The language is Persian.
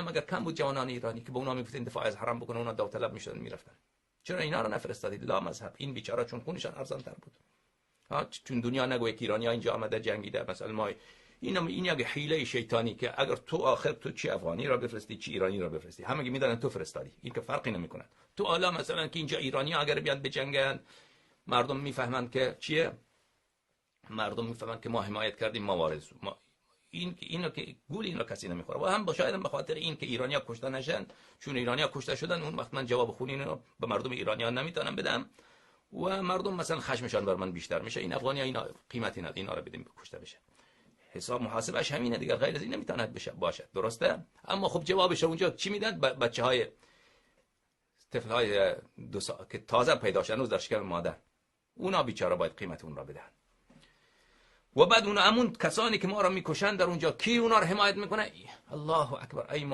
اینا مگر کم بود جوانان ایرانی که به اونا میگفتن دفاع از حرم بکنن، اونا داوطلب میشدن میرفتن؟ چرا اینا رو نفرستادید؟ لا مذهب. این بیچاره چون خونشان ارزان تر بود. چون دنیا نگوید که ایرانی ها اینجا آمده جنگیده، مثلا ما این یک حیله شیطانی که اگر تو آخر تو چی افغانی را بفرستی چی ایرانی را بفرستی، همه میدونن تو فرستادی، این که فرقی نمیکنه. تو حالا مثلا که اینجا ایرانی ها اگر بیان بجنگن، مردم میفهمند که چیه، مردم میفهمند که ما حمایت کردیم، ما وارد ما اینو که گول اینو کسی نمیخوره. و هم شاید به خاطر این که ایرانی‌ها کشته نشن، چون ایرانی‌ها کشته شدن اون وقت من جواب خونی اینو به مردم ایرانی‌ها نمیتونم بدم و مردم مثلا خشمشان بر من بیشتر میشه، این افغانی‌ها اینا قیمتی نداره، اینا رو بدیم کشته بشه. حساب محاسبش همینه دیگه، غیر از این نمیتونه باشه. درسته؟ اما خب جوابش اونجا چی میدن؟ بچه‌های طفل‌های 2 سال که تازه پیدا شدن در شکم مادر، اونا بیچاره باید قیمت اون را بدن. و بعد اون همون کسانی که ما را میکشن در اونجا کی اونا رو حمایت میکنه؟ الله اکبر. ای